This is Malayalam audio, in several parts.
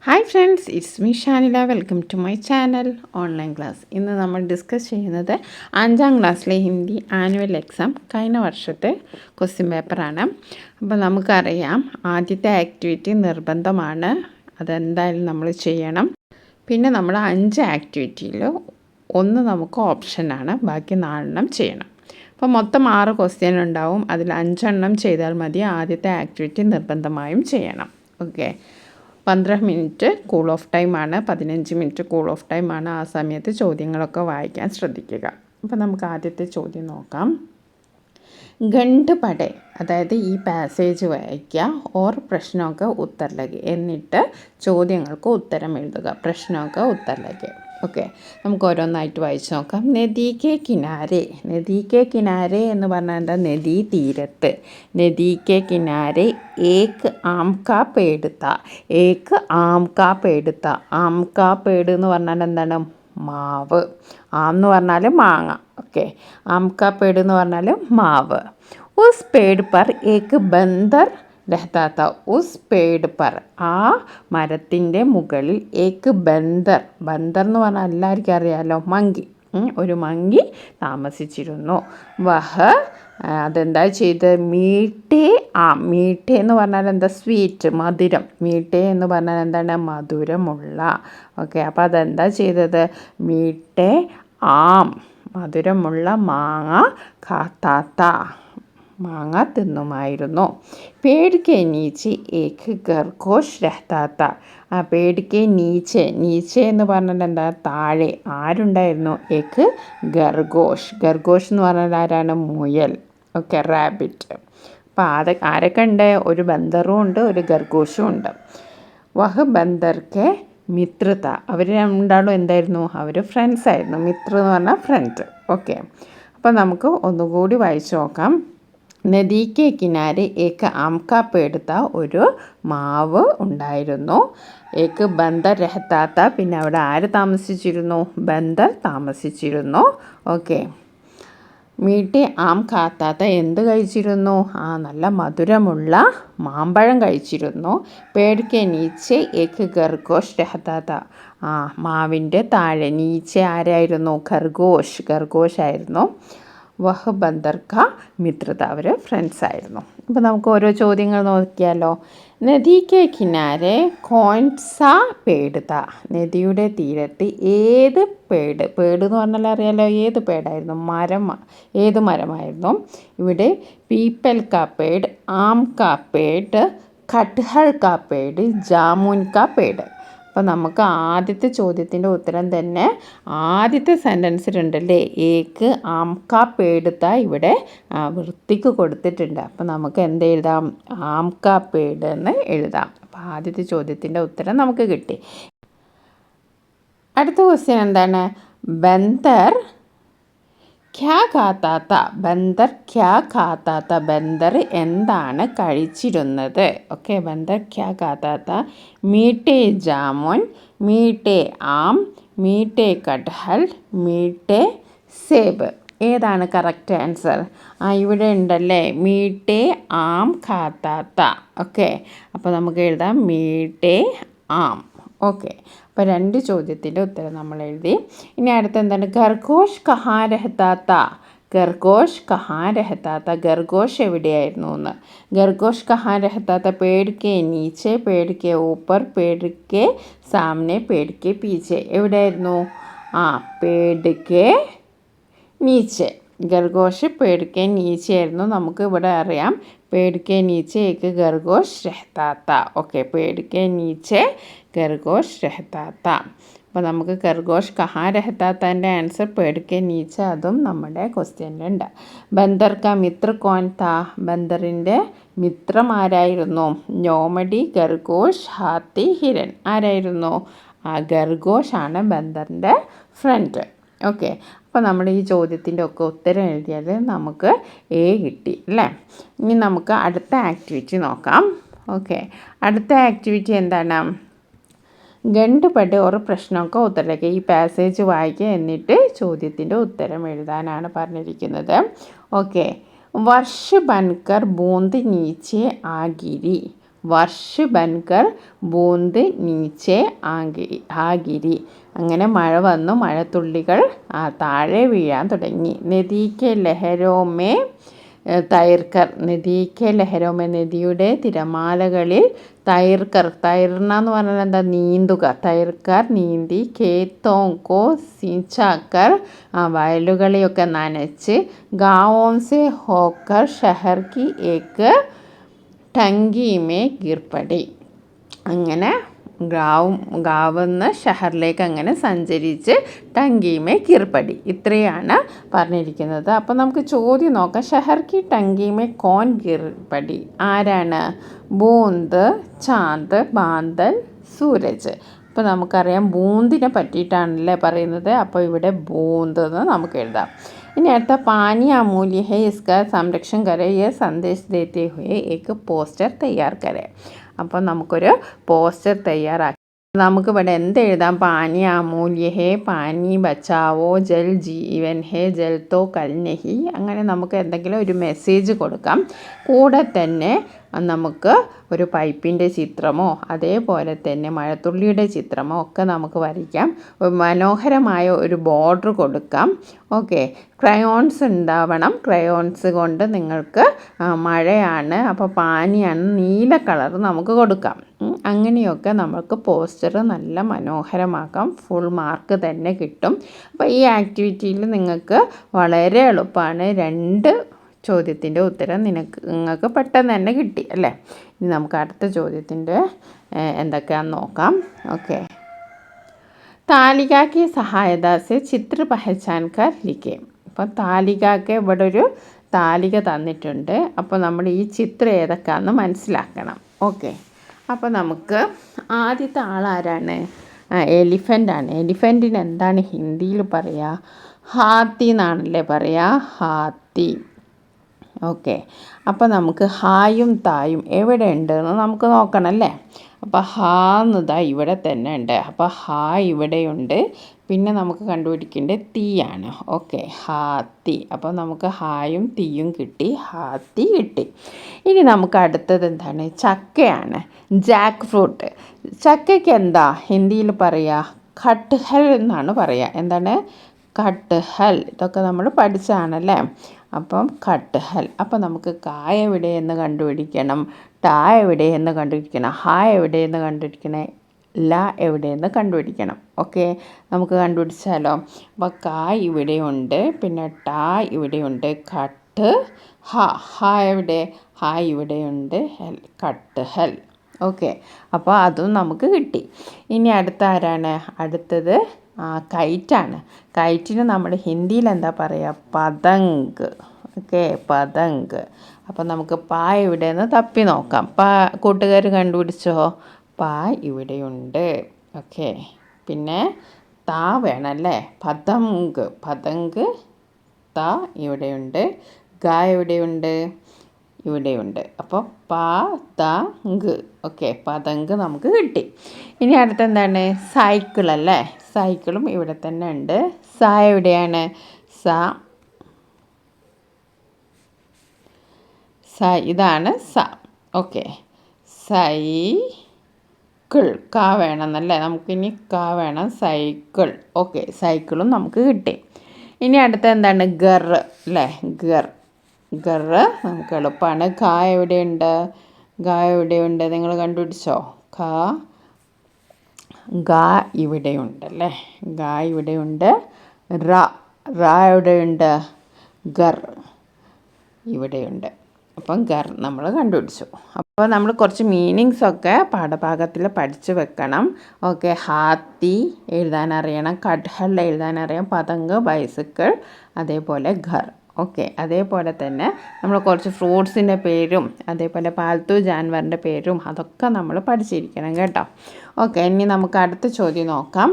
Hi friends, it's me Shanila. Welcome to my channel online class. ഇന്ന് നമ്മൾ ഡിസ്കസ് ചെയ്യുന്നത് 5ാം ക്ലാസ്സിലെ ഹിന്ദി ആനുവൽ എക്സാം കഴിഞ്ഞ വർഷത്തെ ക്വസ്റ്റ്യൻ പേപ്പറാണ്. അപ്പോൾ നമുക്കറിയാം, ആദ്യത്തെ ആക്ടിവിറ്റി നിർബന്ധമാണ്, അതെന്തായാലും നമ്മൾ ചെയ്യണം. പിന്നെ നമ്മൾ 5 ആക്ടിവിറ്റിയിൽ ഒന്ന് നമുക്ക് ഓപ്ഷനാണ്, ബാക്കി 4 ചെയ്യണം. അപ്പോൾ മൊത്തം 6 ക്വസ്റ്റ്യൻ ഉണ്ടാവും, അതിൽ 5 ചെയ്താൽ മതി. ആദ്യത്തെ ആക്ടിവിറ്റി നിർബന്ധമായും ചെയ്യണം. ഓക്കെ, 15 മിനിറ്റ് കൂൾ ഓഫ് ടൈമാണ്, 15 മിനിറ്റ് കൂൾ ഓഫ് ടൈമാണ്. ആ സമയത്ത് ചോദ്യങ്ങളൊക്കെ വായിക്കാൻ ശ്രദ്ധിക്കുക. അപ്പോൾ നമുക്ക് ആദ്യത്തെ ചോദ്യം നോക്കാം. ഖണ്ഡ് പടേ, അതായത് ഈ പാസേജ് വായിക്കുക. ഓർ പ്രശ്നമൊക്കെ ഉത്തർ ലഗെ, എന്നിട്ട് ചോദ്യങ്ങൾക്ക് ഉത്തരം എഴുതുക. പ്രശ്നമൊക്കെ ഉത്തർ ലഗെ. ഓക്കെ, നമുക്ക് ഓരോന്നായിട്ട് വായിച്ച് നോക്കാം. നദി കെ കിനാരെ. നദി കെ കിനാരെ എന്ന് പറഞ്ഞാൽ എന്താ? നദീ തീരത്ത്. നദി കെ കിനാരെ ഏക് ആം കാ പേട് താ. ഏക് ആം കാ പേട് താ. ആം കാ പേട് എന്ന് പറഞ്ഞാൽ എന്താണ്? മാവ്. ആം എന്ന് പറഞ്ഞാൽ മാങ്ങ. ഓക്കെ, ആം കാ പേട് എന്ന് പറഞ്ഞാൽ മാവ്. ഉസ് പേട് പർ ഏക് ബന്ദർ രഹ്താ താ. ഉസ് പേട് പർ, ആ മരത്തിൻ്റെ മുകളിൽ ഏക് ബന്ദർ. ബന്ദർ എന്ന് പറഞ്ഞാൽ എല്ലാവർക്കും അറിയാമല്ലോ, മങ്കി. ഒരു മങ്കി താമസിച്ചിരുന്നു. വഹ്, അതെന്താ ചെയ്ത്? മീഠേ ആം. മീഠേ എന്ന് പറഞ്ഞാൽ എന്താ? സ്വീറ്റ്, മധുരം. മീഠേ എന്ന് പറഞ്ഞാൽ എന്താണ്? മധുരമുള്ള. ഓക്കെ, അപ്പോൾ അതെന്താ ചെയ്തത്? മീഠേ ആം, മധുരമുള്ള മാങ്ങ ഖാത്താത്ത, മാങ്ങ തിന്നുമായിരുന്നു. പേട് കെ നീച്ചെ ഏക് ഖർഗോഷ് രഹ്താ താ. ആ പേട് കെ നീച്ചെ, നീച്ചെ എന്ന് പറഞ്ഞാൽ എന്താ? താഴെ. ആരുണ്ടായിരുന്നു? ഏക് ഖർഗോഷ്. ഖർഗോഷ് എന്ന് പറഞ്ഞാൽ ആരാണ്? മുയൽ. Okay, rabbit. അപ്പോൾ ആരൊക്കെ ഉണ്ട്? ഒരു ബന്ദറും ഉണ്ട്, ഒരു ഖർഗോഷും ഉണ്ട്. വഹ് ബന്ദർ കെ മിത്ര താ. അവർ രണ്ടാളും എന്തായിരുന്നു? അവർ ഫ്രണ്ട്സ് ആയിരുന്നു. മിത്ര എന്ന് പറഞ്ഞാൽ ഫ്രണ്ട്. ഓക്കെ, അപ്പോൾ നമുക്ക് ഒന്നുകൂടി വായിച്ചു നോക്കാം. നദി കെ കിനാരെ ഏക് ആം കാ പേട് താ. ഒരു മാവ് ഉണ്ടായിരുന്നു. ഏക് ബന്ദർ രഹ്താ താ. പിന്നെ അവിടെ ആര് താമസിച്ചിരുന്നു? ബന്ദർ താമസിച്ചിരുന്നു. ഓക്കെ, മീഠേ ആം ഖാത്താത്ത, എന്ത് കഴിച്ചിരുന്നു? നല്ല മധുരമുള്ള മാമ്പഴം കഴിച്ചിരുന്നു. പേട് കെ നീച്ചെ ഏക് ഖർഗോഷ് രഹ്താ താ. മാവിൻ്റെ താഴെ. നീച്ചെ ആരായിരുന്നു? ഖർഗോഷ്. ഖർഗോഷ് ആയിരുന്നു. വഹ് ബന്ദർ കാ മിത്രത, അവർ ഫ്രണ്ട്സ് ആയിരുന്നു. അപ്പോൾ നമുക്ക് ഓരോ ചോദ്യങ്ങൾ നോക്കിയാലോ. നദി കെ കിനാരെ കോൺ സാ പേട് താ. നദിയുടെ തീരത്ത് ഏത് പേട്? പേട് എന്ന് പറഞ്ഞാൽ അറിയാലോ, ഏത് പേടായിരുന്നു? മരം. ഏത് മരമായിരുന്നു? ഇവിടെ പീപ്പൽ കാ പേട്, ആം കാ പേട്, കട്ഹൾ കാ പേട്, ജാമുൻ കാ പേട്. അപ്പോൾ നമുക്ക് ആദ്യത്തെ ചോദ്യത്തിൻ്റെ ഉത്തരം തന്നെ ആദ്യത്തെ സെൻറ്റൻസിലുണ്ടല്ലേ, ഏക് ആം കാ പേട് താ, ഇവിടെ വൃത്തിക്ക് കൊടുത്തിട്ടുണ്ട്. അപ്പോൾ നമുക്ക് എന്ത് എഴുതാം? ആം കാ പേട് എന്ന് എഴുതാം. അപ്പോൾ ആദ്യത്തെ ചോദ്യത്തിൻ്റെ ഉത്തരം നമുക്ക് കിട്ടി. അടുത്ത ക്വസ്റ്റ്യൻ എന്താണ്? ബന്ദർ ക്യാ ഖാത്താ താ. ബന്ദർ ക്യാ ഖാത്താ താ. ബന്ദർ എന്താണ് കഴിച്ചിരുന്നത്? ഓക്കെ, ബന്ദർ ക്യാ ഖാത്താ താ? മീഠേ ജാമുൻ, മീഠേ ആം, മീഠേ കട്ഹൽ, മീഠേ സേബ്. ഏതാണ് കറക്റ്റ് ആൻസർ? ഇവിടെ ഉണ്ടല്ലേ, മീഠേ ആം ഖാത്താ താ. ഓക്കെ, അപ്പോൾ നമുക്ക് എഴുതാം മീഠേ ആം. ഓക്കെ, അപ്പോൾ 2 ചോദ്യത്തിൻ്റെ ഉത്തരം നമ്മൾ എഴുതി. ഇനി അടുത്ത എന്താണ്? ഖർഗോഷ് കഹാ രഹ്താ താ. ഖർഗോഷ് കഹാ രഹ്താ താ. ഖർഗോഷ് എവിടെയായിരുന്നു എന്ന്. ഖർഗോഷ് കഹാ രഹ്താ താ? Ped K നീച്ചെ, Ped K ഊപ്പർ, Ped K സാമനെ, Ped K പീछे. എവിടെയായിരുന്നു? പേട് കെ നീച്ചെ. ഖർഗോഷ് പേട് കെ നീച്ചെ ആയിരുന്നു. നമുക്ക് ഇവിടെ അറിയാം, പേട് കെ നീച്ചെ ഏക് ഖർഗോഷ് രഹ്താ താ. ഓക്കെ, പേട് കെ നീച്ചെ ഖർഗോഷ് രഹ്താ താ. അപ്പോൾ നമുക്ക് ഖർഗോഷ് കഹാ രഹ്താ താൻ്റെ ആൻസർ പേട് കെ നീച്ചെ, അതും നമ്മുടെ ക്വസ്റ്റ്യനിലുണ്ട്. ബന്ദർ കാ മിത്ര കോൻ താ. ബന്ദറിൻ്റെ മിത്രം ആരായിരുന്നു? നോമഡി, ഖർഗോഷ്, ഹാത്തി, ഹിരൺ. ആരായിരുന്നു? ഖർഗോഷാണ് ബന്ദറിൻ്റെ ഫ്രണ്ട്. ഓക്കെ, അപ്പോൾ നമ്മൾ ഈ ചോദ്യത്തിൻ്റെ ഒക്കെ ഉത്തരം എഴുതിയാൽ നമുക്ക് എ കിട്ടി അല്ലേ. ഇനി നമുക്ക് അടുത്ത ആക്ടിവിറ്റി നോക്കാം. ഓക്കെ, അടുത്ത ആക്ടിവിറ്റി എന്താണ്? ഖണ്ഡ് പടേ ഓർ പ്രശ്നമൊക്കെ ഉത്തരലൊക്കെ. ഈ പാസേജ് വായിക്കുക, എന്നിട്ട് ചോദ്യത്തിൻ്റെ ഉത്തരം എഴുതാനാണ് പറഞ്ഞിരിക്കുന്നത്. ഓക്കെ, വർഷ ബൻകർ ബൂന്ത് നീച്ചെ ആ ഗിരി. വർഷ് ബൻകർ ബൂന്ത് നീച്ചെ ആഗിരി. അങ്ങനെ മഴ വന്നു, മഴത്തുള്ളികൾ താഴെ വീഴാൻ തുടങ്ങി. നദിക്ക് ലഹരോമേ തൈർക്കർ, നദിക്ക് ലഹരോമേ നദിയുടെ തിരമാലകളിൽ തൈർക്കർ, തൈർന എന്ന് പറഞ്ഞാൽ എന്താ, നീന്തുക, തൈർക്കർ നീന്തി. ഖേത്തോങ്കോ സിഞ്ചാക്കർ, വയലുകളെയൊക്കെ നനച്ച്. ഗാവോംസെ ഹോക്കർ ഷഹർ കി ഏക്ക് ടങ്കിമേ ഗിർപടി. അങ്ങനെ ഗാവുന്ന ഷഹറിലേക്ക് അങ്ങനെ സഞ്ചരിച്ച് ടങ്കിമേ ഗിർപടി. ഇത്രയാണ് പറഞ്ഞിരിക്കുന്നത്. അപ്പോൾ നമുക്ക് ചോദ്യം നോക്കാം. ഷഹർ കി ടങ്കിമേ കോൻ ഗിർപടി? ആരാണ്? ബൂന്ത്, ചാന്ദ്, ബാന്തൽ, സൂരജ്. അപ്പോൾ നമുക്കറിയാം ബൂന്തിനെ പറ്റിയിട്ടാണല്ലേ പറയുന്നത്. അപ്പോൾ ഇവിടെ ബൂന്ത് എന്ന് നമുക്ക് എഴുതാം. ഇനി അടുത്ത പാനി അമൂല്യ ഹേ ഇസ്കാ സംരക്ഷൺ കരെ യേ സന്ദേശ് ദേത്തെ ഹുയെ ഏക്ക് പോസ്റ്റർ തയ്യാർ കരെ. അപ്പോൾ നമുക്കൊരു പോസ്റ്റർ തയ്യാറാക്കി നമുക്കിവിടെ എന്തെഴുതാം? പാനി അമൂല്യ ഹേ, പാനി ബച്ചാവോ, ജൽ ജീവൻ ഹേ, ജൽ തോ കൽ നഹി. അങ്ങനെ നമുക്ക് എന്തെങ്കിലും ഒരു മെസ്സേജ് കൊടുക്കാം. കൂടെ തന്നെ നമുക്ക് ഒരു പൈപ്പിൻ്റെ ചിത്രമോ അതേപോലെ തന്നെ മഴത്തുള്ളിയുടെ ചിത്രമോ ഒക്കെ നമുക്ക് വരയ്ക്കാം. മനോഹരമായ ഒരു ബോർഡർ കൊടുക്കാം. ഓക്കെ, ക്രയോൺസ് ഉണ്ടാവണം. ക്രയോൺസ് കൊണ്ട് നിങ്ങൾക്ക് മഴയാണ്, അപ്പോൾ പാനിയാണ്, നീല കളർ നമുക്ക് കൊടുക്കാം. അങ്ങനെയൊക്കെ നമുക്ക് പോസ്റ്റർ നല്ല മനോഹരമാക്കാം. ഫുൾ മാർക്ക് തന്നെ കിട്ടും. അപ്പോൾ ഈ ആക്ടിവിറ്റിയിൽ നിങ്ങൾക്ക് വളരെ എളുപ്പമാണ്. 2 ചോദ്യത്തിൻ്റെ ഉത്തരം നിങ്ങൾക്ക് പെട്ടെന്ന് തന്നെ കിട്ടി അല്ലേ. ഇനി നമുക്ക് അടുത്ത ചോദ്യത്തിൻ്റെ എന്തൊക്കെയാണെന്ന് നോക്കാം. ഓക്കെ, താലികാക്ക് സഹായതാസെ ചിത്ര പഹചാൻ കർ ലിഖേ. അപ്പോൾ താലികാക്ക് ഇവിടെ ഒരു താലിക തന്നിട്ടുണ്ട്. അപ്പോൾ നമ്മൾ ഈ ചിത്രം ഏതൊക്കെയാണെന്ന് മനസ്സിലാക്കണം. ഓക്കെ, അപ്പോൾ നമുക്ക് ആദ്യത്തെ ആളാരാണ്? എലിഫൻ്റാണ്. എലിഫൻറ്റിന് എന്താണ് ഹിന്ദിയിൽ പറയുക? ഹാത്തി എന്നാണല്ലേ പറയുക, ഹാത്തി. ഓക്കെ, അപ്പോൾ നമുക്ക് ഹായും തായും എവിടെ ഉണ്ടെന്ന് നമുക്ക് നോക്കണം അല്ലേ. അപ്പോൾ ഹാ എന്നതാ ഇവിടെ തന്നെ ഉണ്ട്. അപ്പോൾ ഹാ ഇവിടെയുണ്ട്. പിന്നെ നമുക്ക് കണ്ടുപിടിക്കേണ്ടത് തീയാണ്. ഓക്കെ, ഹാത്തി. അപ്പോൾ നമുക്ക് ഹായും തീയും കിട്ടി, ഹാത്തി കിട്ടി. ഇനി നമുക്ക് അടുത്തത് എന്താണ്? ചക്കയാണ്, ജാക്ക് ഫ്രൂട്ട്. ചക്കയ്ക്ക് എന്താ ഹിന്ദിയിൽ പറയുക? ഖട്ട്ഹൽ എന്നാണ് പറയുക. എന്താണ്? ഖട്ട്ഹൽ. ഇതൊക്കെ നമ്മൾ പഠിച്ചതാണല്ലേ. അപ്പം ഖട്ട്ഹൽ. അപ്പോൾ നമുക്ക് കാ എവിടെയെന്ന് കണ്ടുപിടിക്കണം, ടാ എവിടെയെന്ന് കണ്ടുപിടിക്കണം, ഹാ എവിടെയെന്ന് കണ്ടുപിടിക്കണം, ല എവിടെയെന്ന് കണ്ടുപിടിക്കണം. ഓക്കെ, നമുക്ക് കണ്ടുപിടിച്ചാലോ? അപ്പോൾ കാ ഇവിടെയുണ്ട്, പിന്നെ ടാ ഇവിടെയുണ്ട്, ഖട്ട് ഹ. ഹ എവിടെ? ഹാ ഇവിടെയുണ്ട്, ഹെൽ, ഖട്ട്ഹൽ. ഓക്കെ, അപ്പോൾ അതും നമുക്ക് കിട്ടി. ഇനി അടുത്ത ആരാണ്? അടുത്തത് കൈറ്റാണ്. കൈറ്റിന് നമ്മൾ ഹിന്ദിയിൽ എന്താ പറയുക? പതങ്ക്. ഓക്കെ, പതങ്ക്. അപ്പോൾ നമുക്ക് പാ ഇവിടെയെന്ന് തപ്പി നോക്കാം. കൂട്ടുകാർ കണ്ടുപിടിച്ചോ? പാ ഇവിടെയുണ്ട്. ഓക്കെ, പിന്നെ താ വേണമല്ലേ? പതങ്ക്. പതങ്ക്, താ ഇവിടെയുണ്ട്. ഗ എവിടെയുണ്ട്? ഇവിടെയുണ്ട്. അപ്പോൾ പതങ്ക്. ഓക്കെ, പതങ്ക് നമുക്ക് കിട്ടി. ഇനി അടുത്തെന്താണ്? സൈക്കിൾ അല്ലേ. സൈക്കിളും ഇവിടെ തന്നെ ഉണ്ട്. സ എവിടെയാണ്? ഇതാണ് സ. Okay, cycle. ക വേണമെന്നല്ലേ, നമുക്കിനി ക വേണം. സൈക്കിൾ. ഓക്കെ, സൈക്കിളും നമുക്ക് കിട്ടി. ഇനി അടുത്ത എന്താണ്? ഗർ അല്ലേ. ഗർ. ഗർ നമുക്ക് എളുപ്പമാണ്. ഖ എവിടെയുണ്ട്? ഗ എവിടെയുണ്ട്? നിങ്ങൾ കണ്ടുപിടിച്ചോ? ഖ, ഗ ഇവിടെയുണ്ടല്ലേ. ഗ ഇവിടെയുണ്ട്. റ. റ എവിടെയുണ്ട്? ഗർ ഇവിടെയുണ്ട്. അപ്പം ഗർ നമ്മൾ കണ്ടുപിടിച്ചു. അപ്പോൾ നമ്മൾ കുറച്ച് മീനിങ്സൊക്കെ പാഠഭാഗത്തിൽ പഠിച്ചു വെക്കണം. ഓക്കെ, ഹാത്തി എഴുതാനറിയണം, കട്ഹൽ എഴുതാനറിയാം, പതങ്ക്, ബൈസിക്കിൾ, അതേപോലെ ഘർ. ഓക്കെ, അതേപോലെ തന്നെ നമ്മൾ കുറച്ച് ഫ്രൂട്ട്സിൻ്റെ പേരും അതേപോലെ പാൽത്തു ജാൻവറിൻ്റെ പേരും അതൊക്കെ നമ്മൾ പഠിച്ചിരിക്കണം കേട്ടോ. ഓക്കെ, ഇനി നമുക്ക് അടുത്ത ചോദ്യം നോക്കാം.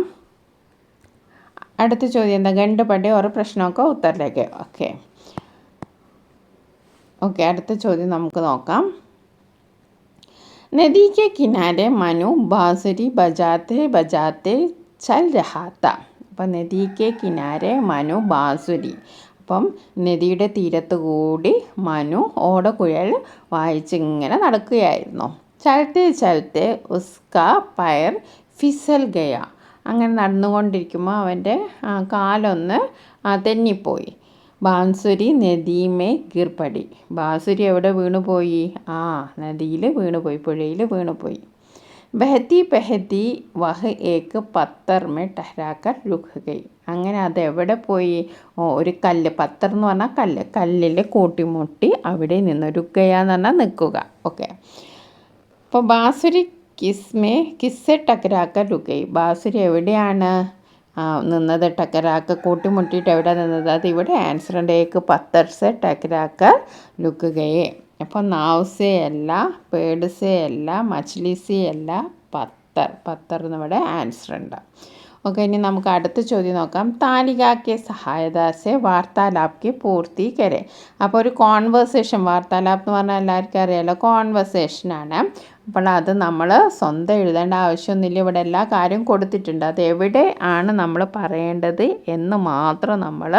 അടുത്ത ചോദ്യം എന്താ? ഗണ്ട് പടേ ഓരോ പ്രശ്നമൊക്കെ ഉത്തരലേക്ക്. ഓക്കെ ഓക്കെ അടുത്ത ചോദ്യം നമുക്ക് നോക്കാം. നദി के किनारे मनु बांसुरी बजाते बजाते चल रहा था. അപ്പം നദി के किनारे മനു ബാസുരി. അപ്പം നദിയുടെ തീരത്ത് കൂടി മനു ഓടക്കുഴൽ വായിച്ചിങ്ങനെ നടക്കുകയായിരുന്നു. ചലത്തെ ചലത്തെ ഉസ്ക പയർ ഫിസൽ ഗയ. അങ്ങനെ നടന്നുകൊണ്ടിരിക്കുമ്പോൾ അവൻ്റെ കാലൊന്ന് തെന്നിപ്പോയി. ബാൻസുരി നദിമേ ഗിർപടി. ബാൻസുരി എവിടെ വീണുപോയി? നദിയിൽ വീണുപോയി, പുഴയിൽ വീണുപോയി. ബഹത്തി ബഹത്തി വഹ് ഏക്ക് പത്തർ മേ ടഹരാക്കർ രുക് ഗയി. അങ്ങനെ അത് എവിടെ പോയി? ഒരു കല്ല്, പത്തർ എന്ന് പറഞ്ഞാൽ കല്ലിൽ കൂട്ടിമുട്ടി അവിടെ നിന്ന്. രുകയ എന്ന് പറഞ്ഞാൽ നിൽക്കുക. ഓക്കെ. അപ്പോൾ ബാസുരി കിസ്സെ ടക്കരാക്കർ രുക് ഗയി. ബാസുരി എവിടെയാണ് നിന്നത്? ടക്കരാക്ക കൂട്ടിമുട്ടിയിട്ട് എവിടെ നിന്നത്? അത് ഇവിടെ ആൻസർ ഉണ്ട്. ഏക്ക് പത്തർ സെ ടക്കരാക്കർ രുക് ഗയെ. അപ്പോൾ നാവ്സെ അല്ല, പേഡ്സെ അല്ല, മച്ച്ലിസെ അല്ല, പത്തർ എന്നിവിടെ ആൻസർ ഉണ്ട്. ഓക്കെ, ഇനി നമുക്ക് അടുത്ത ചോദ്യം നോക്കാം. താലികാക്കെ സഹായതാസെ വാർത്താലാപ്കെ പൂർത്തി കരെ. അപ്പോൾ ഒരു കോൺവെർസേഷൻ, വാർത്താലാപ്പ് എന്ന് പറഞ്ഞാൽ എല്ലാവർക്കും അറിയാമല്ലോ, കോൺവെർസേഷനാണ്. അപ്പോൾ അത് നമ്മൾ സ്വന്തം എഴുതേണ്ട ആവശ്യമൊന്നുമില്ല. ഇവിടെ എല്ലാ കാര്യവും കൊടുത്തിട്ടുണ്ട്. അത് എവിടെ ആണ് നമ്മൾ പറയേണ്ടത് എന്ന് മാത്രം നമ്മൾ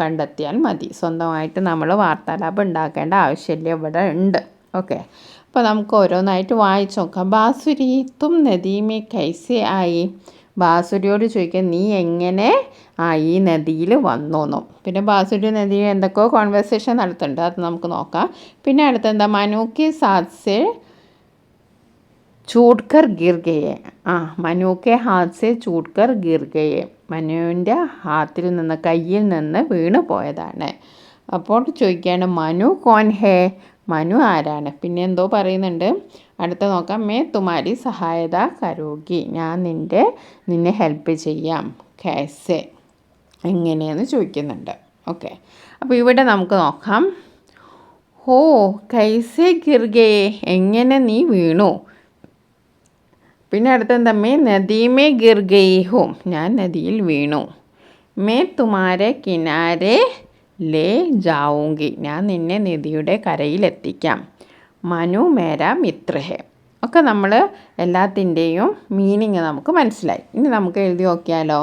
കണ്ടെത്തിയാൽ മതി. സ്വന്തമായിട്ട് നമ്മൾ വാർത്താലാപം ഉണ്ടാക്കേണ്ട ആവശ്യമില്ല, ഇവിടെ ഉണ്ട്. ഓക്കെ, അപ്പോൾ നമുക്ക് ഓരോന്നായിട്ട് വായിച്ച് നോക്കാം. ബാസുരി തും നദീമേ കൈസെ ആയി. ബാസുരിയോട് ചോദിക്കുക, നീ എങ്ങനെ ഈ നദിയിൽ വന്നോന്നും. പിന്നെ ബാസുരി നദിയിൽ എന്തൊക്കെയോ കോൺവെർസേഷൻ നടത്തുന്നുണ്ട്, അത് നമുക്ക് നോക്കാം. പിന്നെ അടുത്തെന്താ? മനുക്കെ സാത്സെ ചൂട്ട്കർ ഗിർ ഗയെ. മനുക്കെ ഹാത്സെ ചൂട്ട്കർ ഗിർ ഗയെ. മനുവിൻ്റെ ഹാത്തിൽ നിന്ന്, കയ്യിൽ നിന്ന് വീണ് പോയതാണ്. അപ്പോൾ ചോദിക്കുകയാണ്, മനു കോൻ ഹേ? മനു ആരാണ്? പിന്നെ എന്തോ പറയുന്നുണ്ട്. അടുത്ത നോക്കാം. മേ തുമാരി സഹായത കരോഗി. ഞാൻ നിന്നെ ഹെൽപ്പ് ചെയ്യാം. കേസെ, എങ്ങനെയെന്ന് ചോദിക്കുന്നുണ്ട്. ഓക്കെ, അപ്പോൾ ഇവിടെ നമുക്ക് നോക്കാം. ഹോ കൈസെ ഗിർഗേ, എങ്ങനെ നീ വീണു. പിന്നെ അടുത്തെന്താ? മേ നദീമേ ഗിർഗൈ ഹോ, ഞാൻ നദിയിൽ വീണു. മേ തുമാരെ കിനാരെ ലേ ജാവുങ്കി, ഞാൻ നിന്നെ നദിയുടെ കരയിലെത്തിക്കാം. മനു മേരാ മിത്ര ഹേ. ഒക്കെ നമ്മൾ എല്ലാത്തിൻ്റെയും മീനിങ് നമുക്ക് മനസ്സിലായി. ഇനി നമുക്ക് എഴുതി നോക്കിയാലോ.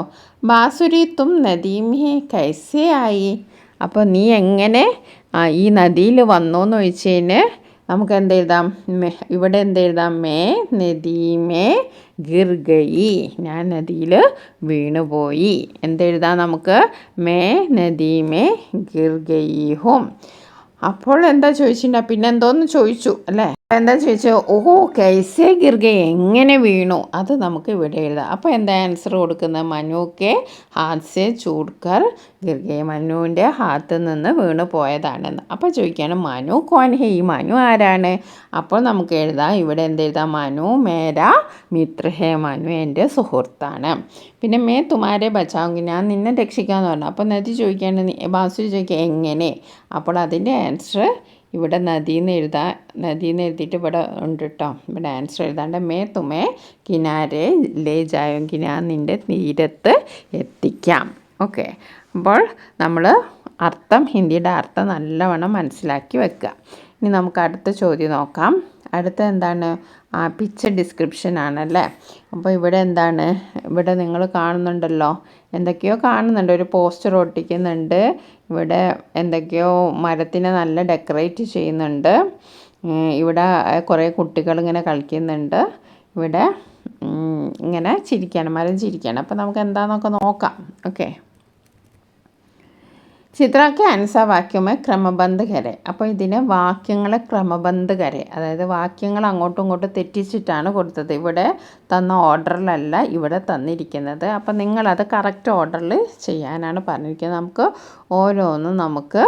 ബാസുരി തും നദീമേ കൈസേ ആയി. അപ്പോൾ നീ എങ്ങനെ ഈ നദിയിൽ വന്നു എന്ന് ചോദിച്ചതിന് നമുക്ക് എന്തെഴുതാം? ഇവിടെ എന്തെഴുതാം? മേ നദീമേ ഗിർ ഗയി, ഞാൻ നദിയിൽ വീണുപോയി. എന്തെഴുതാം നമുക്ക്? May നദീമേ Gir ഗയി home. അപ്പോൾ എന്താ ചോദിച്ചിട്ടുണ്ടാ? പിന്നെ എന്തോന്ന് ചോദിച്ചു അല്ലേ? എന്താ ചോദിച്ചത്? ഓഹോ കൈസേ ഗിർഗെ, എങ്ങനെ വീണു. അത് നമുക്ക് ഇവിടെ എഴുതാം. അപ്പോൾ എന്താ ആൻസർ കൊടുക്കുന്നത്? മനുക്കെ ഹാത്സെ ചൂട്ട്കർ ഗിർഗെ, മനുവിൻ്റെ ഹാത്തിൽ നിന്ന് വീണ് പോയതാണെന്ന്. അപ്പോൾ ചോദിക്കുകയാണ് മനു കോൻ ഹേ, ഈ മനു ആരാണ്? അപ്പോൾ നമുക്ക് എഴുതാം, ഇവിടെ എന്തെഴുതാം? മനു മേരാ മിത്ര ഹേ, മനു എൻ്റെ സുഹൃത്താണ്. പിന്നെ മേ തുമാരെ ബച്ചാവുങ്കി, ഞാൻ നിന്നെ രക്ഷിക്കാമെന്ന് പറഞ്ഞു. അപ്പോൾ നദി ചോദിക്കുകയാണ്, ബാസുരി ചോദിക്കുക എങ്ങനെ. അപ്പോൾ അതിൻ്റെ ആൻസർ ഇവിടെ നദിന്ന് എഴുതാം. നദിന്ന് എഴുതിയിട്ട് ഇവിടെ ഉണ്ട് കേട്ടോ. ഇവിടെ ആൻസർ എഴുതാണ്ട് മേ തുമേ കിനാരെ ലേ ജായോങ്കി, ഞാൻ നിൻ്റെ തീരത്ത് എത്തിക്കാം. ഓക്കെ, അപ്പോൾ നമ്മൾ ഹിന്ദിയുടെ അർത്ഥം നല്ലവണ്ണം മനസ്സിലാക്കി വെക്കുക. ഇനി നമുക്ക് അടുത്ത ചോദ്യം നോക്കാം. അടുത്ത എന്താണ്? പിക്ചർ ഡിസ്ക്രിപ്ഷൻ ആണല്ലേ. അപ്പോൾ ഇവിടെ എന്താണ്? ഇവിടെ നിങ്ങൾ കാണുന്നുണ്ടല്ലോ, എന്തൊക്കെയോ കാണുന്നുണ്ട്. ഒരു പോസ്റ്റർ ഒട്ടിക്കുന്നുണ്ട്. ഇവിടെ എന്തൊക്കെയോ മരത്തിനെ നല്ല ഡെക്കറേറ്റ് ചെയ്യുന്നുണ്ട്. ഇവിടെ കുറേ കുട്ടികൾ ഇങ്ങനെ കളിക്കുന്നുണ്ട്. ഇവിടെ ഇങ്ങനെ ചിരിക്കുകയാണ്, മരം ചിരിക്കുകയാണ്. അപ്പോൾ നമുക്ക് എന്താണെന്നൊക്കെ നോക്കാം. ഓക്കെ, ചിത്രമൊക്കെ ആൻസർ വാക്യമേ ക്രമബന്ധ കരെ. അപ്പോൾ ഇതിന് വാക്യങ്ങളെ ക്രമബന്ധ കരെ, അതായത് വാക്യങ്ങൾ അങ്ങോട്ടും ഇങ്ങോട്ടും തെറ്റിച്ചിട്ടാണ് കൊടുത്തത്. ഇവിടെ തന്ന ഓർഡറിലല്ല ഇവിടെ തന്നിരിക്കുന്നത്. അപ്പോൾ നിങ്ങളത് കറക്റ്റ് ഓർഡറിൽ ചെയ്യാനാണ് പറഞ്ഞിരിക്കുന്നത്. നമുക്ക് ഓരോന്നും നമുക്ക്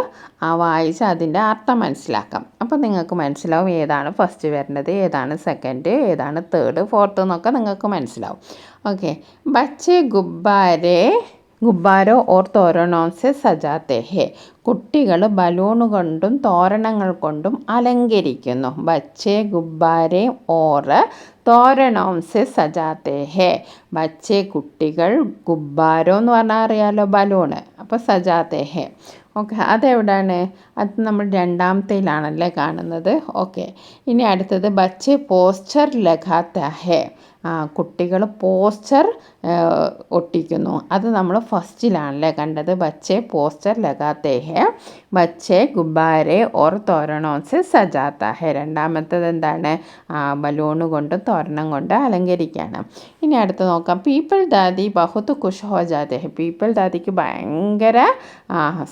വായിച്ച് അതിൻ്റെ അർത്ഥം മനസ്സിലാക്കാം. അപ്പോൾ നിങ്ങൾക്ക് മനസ്സിലാവും ഏതാണ് ഫസ്റ്റ് വരേണ്ടത്, ഏതാണ് സെക്കൻഡ്, ഏതാണ് തേർഡ്, ഫോർത്ത് എന്നൊക്കെ നിങ്ങൾക്ക് മനസ്സിലാവും. ഓക്കെ, ബച്ചെ ഗുബ്ബാരോ ഓർ തോരണോസെ സജാത്തെ ഹേ. കുട്ടികൾ ബലൂൺ കൊണ്ടും തോരണങ്ങൾ കൊണ്ടും അലങ്കരിക്കുന്നു. ബച്ചെ ഗുബ്ബാരെ ഓർ തോരണോസെ സജാത്തെ ഹേ. ബച്ചെ കുട്ടികൾ, ഗുബ്ബാരോ എന്ന് പറഞ്ഞാൽ അറിയാലോ ബലൂണ്, അപ്പോൾ സജാത്തെ ഹേ. ഓക്കെ, അതെവിടെയാണ്? അത് നമ്മൾ രണ്ടാമത്തേലാണല്ലേ കാണുന്നത്. ഓക്കെ, ഇനി അടുത്തത് ബച്ചെ പോസ്റ്റർ ലഗാത്ത ഹേ. കുട്ടികൾ പോസ്റ്റർ ഒട്ടിക്കുന്നു. അത് നമ്മൾ ഫസ്റ്റിലാണല്ലേ കണ്ടത്. ബच्चे പോസ്റ്റർ लगाते हैं, बच्चे गुब्बारे और तोरणों से सजाता है. രണ്ടാമത്തേത് എന്താണ്? ബലൂൺ കൊണ്ട് തോരണം കൊണ്ട് അലങ്കരിക്കുകയാണ്. ഇനി അടുത്ത് നോക്കാം. പീപ്പിൾ ദാദി ബഹുത് ഖുഷ് ഹോ ജാതെ ഹെ. പീപ്പിൾ ദാദിക്ക് ഭയങ്കര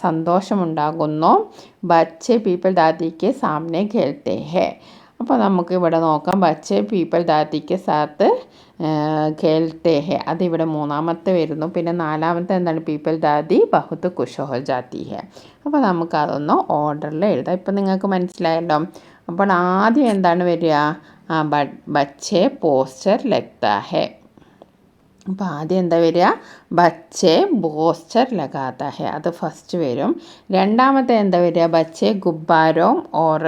സന്തോഷമുണ്ടാകുന്നു. ബच्चे പീപ്പിൾ ദാദിക്ക് സാമനെ ഖേൽത്തെ ഹെ. അപ്പോൾ നമുക്ക് ഇവിടെ നോക്കാം. ബच्चे പീപ്പിൾ ദാദിക്ക് സാത്ത് ഖേൽത്തെ ഹെ. അതിവിടെ മൂന്നാമത്തെ വരുന്നു. പിന്നെ നാലാമത്തെ എന്താണ്? പീപ്പിൾ ദാദി ബഹുത് ഖുഷ് ഹോ ജാത്തി ഹെ. അപ്പോൾ നമുക്കതൊന്ന് ഓർഡറിൽ എഴുതാം. ഇപ്പം നിങ്ങൾക്ക് മനസ്സിലായല്ലോ. അപ്പോൾ ആദ്യം എന്താണ് വരിക? ബच्चे പോസ്റ്റർ ലഗ്താ ഹെ. അപ്പോൾ ആദ്യം എന്താ വരിക? ബच्चे പോസ്റ്റർ ലഗാതാ ഹെ. അത് ഫസ്റ്റ് വരും. രണ്ടാമത്തെ എന്താ വരിക? ബच्चे ഗുബ്ബാരോ ഓർ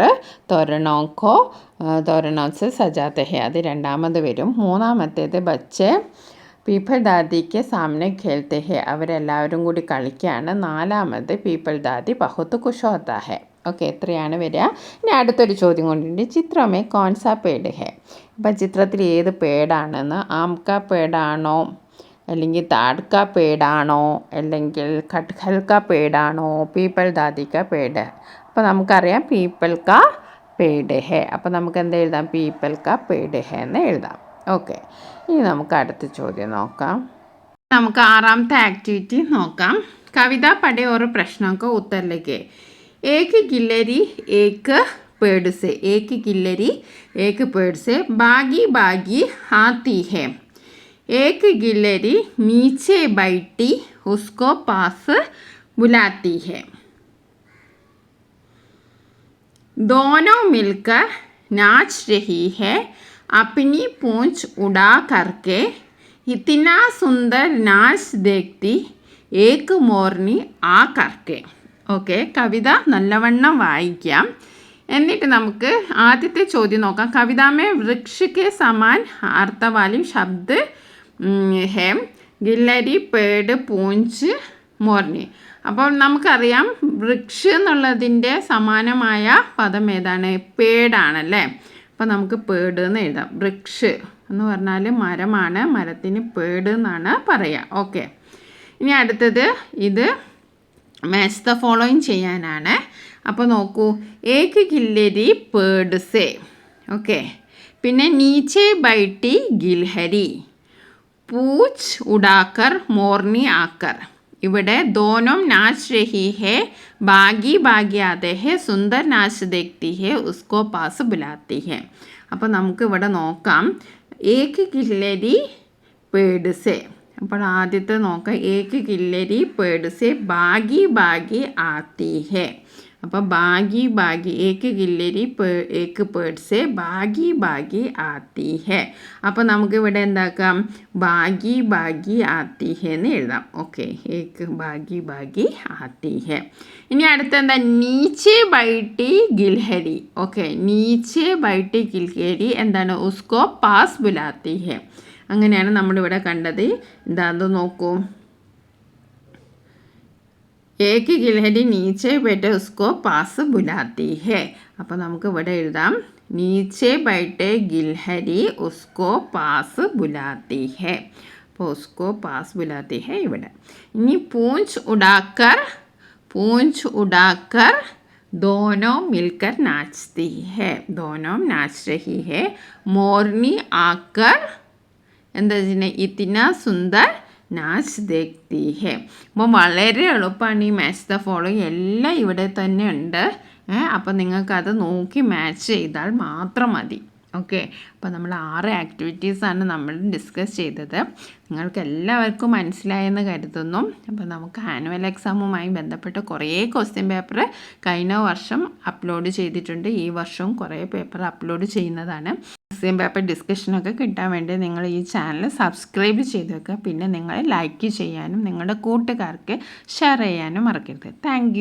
തോരണോं से സജാത്തെ ഹെ. അത് രണ്ടാമത് വരും. മൂന്നാമത്തേത് ബच्चे പീപ്പിൾ ദാദിക്ക് സാമനെ ഖേൽത്തെ ഹെ. അവരെല്ലാവരും കൂടി കളിക്കുകയാണ്. നാലാമത് പീപ്പിൾ ദാദി ബഹുത് ഖുഷ് ഹോത്താ ഹെ. ഓക്കെ, എത്രയാണ് വരിക? ഇനി അടുത്തൊരു ചോദ്യം കൊണ്ടുണ്ട്. ചിത്രമേ കോൺസാ പേട് ഹെ. അപ്പം ചിത്രത്തിൽ ഏത് പേടാണെന്ന്? ആംക പേടാണോ, അല്ലെങ്കിൽ താഡ്ക പേടാണോ, അല്ലെങ്കിൽ ഖട്ഖൽക്ക പേടാണോ, പീപ്പിൾ ദാദിക്ക പേട്? അപ്പോൾ നമുക്കറിയാം പീപ്പിൾ കാ പേട് ഹെ. അപ്പോൾ നമുക്ക് എന്ത് എഴുതാം? പീപ്പിൾ കാ പേട് ഹെ എന്ന് എഴുതാം. ഓക്കെ, ഇനി നമുക്ക് അടുത്ത ചോദ്യം നോക്കാം. നമുക്ക് ആറാമത്തെ ആക്ടിവിറ്റി നോക്കാം. കവിത പഠേ ഓർ പ്രശ്നോं ഉത്തർ ലിഖേ. एक गिलहरी एक पेड़ से, एक गिलहरी एक पेड़ से भागी भागी आती है. एक गिलहरी नीचे बैठी उसको पास बुलाती है. दोनों मिलकर नाच रही है अपनी पूंछ उड़ा करके. इतना सुंदर नाच देखती एक मोरनी आ करके. ഓക്കെ, കവിത നല്ലവണ്ണം വായിക്കാം. എന്നിട്ട് നമുക്ക് ആദ്യത്തെ ചോദ്യം നോക്കാം. കവിതാമേ വൃക്ഷ കെ സമാൻ അർത്ഥവാലി ശബ്ദ് ഹെ. ഗില്ലരി പേട് പൂഞ്ച് മോർണി. അപ്പോൾ നമുക്കറിയാം വൃക്ഷ എന്നുള്ളതിൻ്റെ സമാനമായ പദം ഏതാണ്? പേടാണല്ലേ. അപ്പോൾ നമുക്ക് പേട് എന്ന് എഴുതാം. വൃക്ഷ എന്ന് പറഞ്ഞാൽ മരമാണ്. മരത്തിന് പേട് എന്നാണ് പറയുക. ഓക്കെ, ഇനി അടുത്തത് ഇത് മാച്ച് ദ ഫോളോയിങ് ചെയ്യാനാണ്. അപ്പോൾ നോക്കൂ. ഏക്ക് ഗില്ലരി പേഡ് സേ. ഓക്കെ, പിന്നെ നീച്ചെ ബൈട്ടി ഗിൽഹരി, പൂച്ച് ഉടാക്കർ മോർണി ആക്കർ. ഇവിടെ ദോനോം നാച്ച് രഹി ഹെ, ഭാഗി ഭാഗി ആതെ ഹെ, സുന്ദർ നാച്ച് ദേഖ്തി ഹെ, ഉസ്കോ പാസ് ബുലാത്തി ഹെ. അപ്പോൾ നമുക്ക് ഇവിടെ നോക്കാം. ഏക്ക് ഗില്ലരി പേഡ് സേ. അപ്പോൾ ആദ്യത്തെ നോക്കാം. ഏക്ക് ഗില്ലരി പേട് സേ ഭാഗി ഭാഗി ആത്തി ഹെ. അപ്പോൾ ഭാഗി ഭാഗി, ഏക്ക് ഗില്ലരി ഏക്ക് പേട് സേ ഭാഗി ഭാഗി ആത്തി ഹെ. അപ്പോൾ നമുക്കിവിടെ എന്താക്കാം? ഭാഗി ഭാഗി ആത്തി ഹെ എന്ന് എഴുതാം. ഓക്കെ, ഏക്ക് ഭാഗി ഭാഗി ആത്തി ഹെ. ഇനി അടുത്തെന്താ? നീച്ചെ ബൈട്ടി ഗിൽഹരി. ഓക്കെ, നീച്ചെ ബൈട്ടി ഗിൽഹരി എന്താണ്? ഉസ്കോ പാസ് ബുലാത്തി ഹെ. അങ്ങനെയാണ് നമ്മളിവിടെ കണ്ടത്. എന്താണെന്ന് നോക്കൂ. ഏക്ക് ഗിൽഹരി നീച്ചെ ബൈഠെ ഉസ്കോ പാസ് ബുലാത്തി ഹെ. അപ്പോൾ നമുക്ക് ഇവിടെ എഴുതാം. നീച്ചെ ബൈഠെ ഗിൽഹരി ഉസ്കോ പാസ് ബുലാത്തി ഹെ. അപ്പോൾ ഉസ്കോ പാസ് ബുലാത്തി ഹെ ഇവിടെ. ഇനി പൂഞ്ച് ഉടാക്കർ, പൂഞ്ച് ഉടാക്കർ दोनों मिलकर नाचती है. दोनों नाच रही है. मोरनी आकर എന്താ വെച്ചിട്ടുണ്ടെങ്കിൽ ഇത്തിന സുന്ദർ നാച്ച് ദേഖ്തി ഹെ. അപ്പോൾ വളരെ എളുപ്പമാണ് ഈ മാച്ച് ദ ഫോളോയിങ്. എല്ലാം ഇവിടെ തന്നെ ഉണ്ട്. അപ്പോൾ നിങ്ങൾക്കത് നോക്കി മാച്ച് ചെയ്താൽ മാത്രം മതി. ഓക്കെ, അപ്പോൾ നമ്മൾ 6 ആക്ടിവിറ്റീസാണ് നമ്മൾ ഡിസ്കസ് ചെയ്തത്. നിങ്ങൾക്ക് എല്ലാവർക്കും മനസ്സിലായെന്ന് കരുതുന്നു. അപ്പോൾ നമുക്ക് ആനുവൽ എക്സാമുമായി ബന്ധപ്പെട്ട കുറേ ക്വസ്റ്റ്യൻ പേപ്പർ കഴിഞ്ഞ വർഷം അപ്ലോഡ് ചെയ്തിട്ടുണ്ട്. ഈ വർഷവും കുറേ പേപ്പർ അപ്ലോഡ് ചെയ്യുന്നതാണ്. ക്വസ്റ്റ്യൻ പേപ്പർ ഡിസ്കഷനൊക്കെ കിട്ടാൻ വേണ്ടി നിങ്ങൾ ഈ ചാനൽ സബ്സ്ക്രൈബ് ചെയ്ത് വെക്കുക. പിന്നെ നിങ്ങൾ ലൈക്ക് ചെയ്യാനും നിങ്ങളുടെ കൂട്ടുകാർക്ക് ഷെയർ ചെയ്യാനും മറക്കരുത്. താങ്ക്